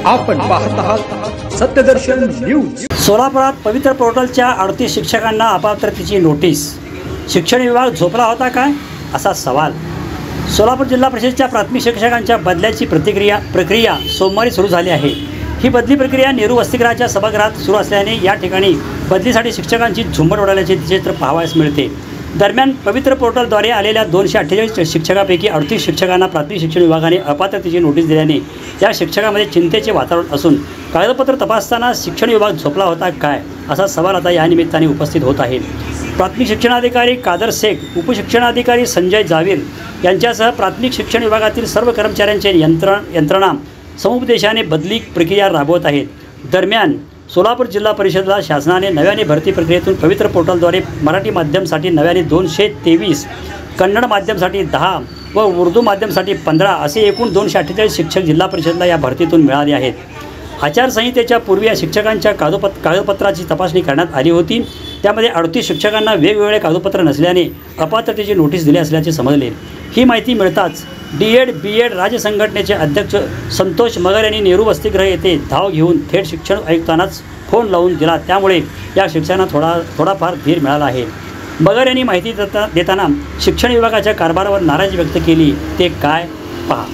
आपण पाहत आहात सत्यदर्शन न्यूज। सोलापुरात पवित्र पोर्टलच्या 38 शिक्षकांना अपात्रतेची नोटीस। शिक्षण विभाग झोपला होता काय असा सवाल। सोलापूर जिल्हा परिषदेच्या प्राथमिक शिक्षकांच्या बदल्याची प्रक्रिया सोमवारी सुरू झाली आहे। ही बदली प्रक्रिया नेहरू वसतिगृहाच्या सभागृहात सुरू असल्याने या ठिकाणी बदलीसाठी शिक्षकांची झुंबड उडाल्याचे चित्र पाहावयास मिळते। दरम्यान पवित्र पोर्टलद्वारे आलेल्या 248 शिक्षकांपैकी 38 शिक्षकांना प्राथमिक शिक्षण विभागाने अपात्रतेची नोटीस दिल्याने या शिक्षकांमध्ये चिंतेचे वातावरण असून कागदपत्र तपासताना शिक्षण विभाग झोपला होता काय असा सवाल आता या निमित्ताने उपस्थित होत आहे। प्राथमिक शिक्षणाधिकारी कादर शेख, उपशिक्षणाधिकारी संजय जावीर यांच्यासह प्राथमिक शिक्षण विभागातील सर्व कर्मचाऱ्यांचे यंत्रणा समुपदेशाने बदली प्रक्रिया राबवत आहेत। दरम्यान सोलापूर जिल्हा परिषदेला शासनाने नव्याने भरती प्रक्रियेतून पवित्र पोर्टलद्वारे मराठी माध्यमासाठी नव्याने 223, कन्नड माध्यमासाठी 10 व उर्दू माध्यमासाठी 15 असे एकूण 248 शिक्षक जिल्हा परिषदेला या भरतीतून मिळाले आहेत। आचारसंहितेच्या पूर्वी या शिक्षकांच्या कागदपत्राची तपासणी करण्यात आली होती। त्यामध्ये 38 शिक्षकांना वेगवेगळे कागदपत्र नसल्याने अपात्रतेची नोटीस दिली असल्याचे समजले। ही माहिती मिळताच D.Ed. B.Ed. राज्य संघटनेचे अध्यक्ष संतोष मगर यांनी नेहरू वसतिगृह येथे धाव घेऊन थेट शिक्षण आयुक्तांनाच फोन लावून दिला। त्यामुळे या शिक्षकांना थोडाफार धीर मिळाला आहे। मगर यांनी माहिती देताना शिक्षण विभागाच्या कारभारावर नाराजी व्यक्त केली। ते काय पहा।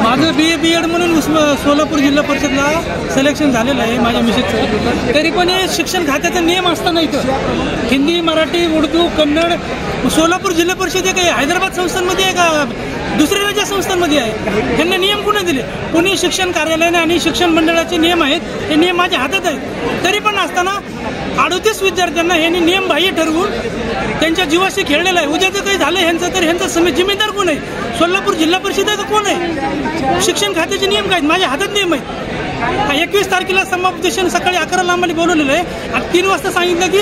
माझं BA B.Ed. म्हणून सोलापूर जिल्हा परिषदला सिलेक्शन झालेलं आहे माझ्या मिसेसचं। तरी पण हे शिक्षण खात्याचा नियम असताना इथं हिंदी, मराठी, उर्दू, कन्नड सोलापूर जिल्हा परिषद काही हैदराबाद संस्थांमध्ये आहे का दुसऱ्या राज्य संस्थांमध्ये आहे? यांना नियम कोणी दिले? कोणी शिक्षण कार्यालयाने आणि शिक्षण मंडळाचे नियम आहेत, हे नियम माझ्या हातात आहेत। तरी पण असताना 38 विद्यार्थ्यांना यांनी नियम बाह्य ठरवून त्यांच्या जीवाशी खेळलेलं आहे। उद्याचं काही झालं ह्यांचं तर ह्यांचा जिम्मेदार कोण आहे? सोलापूर जिल्हा परिषद आहे का कोण आहे? शिक्षण खात्याचे नियम काय? माझ्या हातात नियम आहेत। 21 तारखेला समुपदेशन सकाळी 11ला आम्हाला बोलवलेलं आहे आणि 3 वाजता सांगितलं की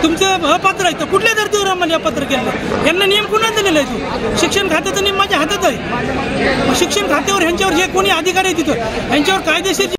तुमचं अपात्र आहे। तर कुठल्या धर्तीवर आम्हाला अपात्र केलं? यांना नियम कोणा दिलेला आहे? तो शिक्षण खात्याचा नियम माझ्या हातात आहे। शिक्षण खात्यावर ह्यांच्यावर जे कोणी अधिकारी आहे तिथं ह्यांच्यावर कायदेशीर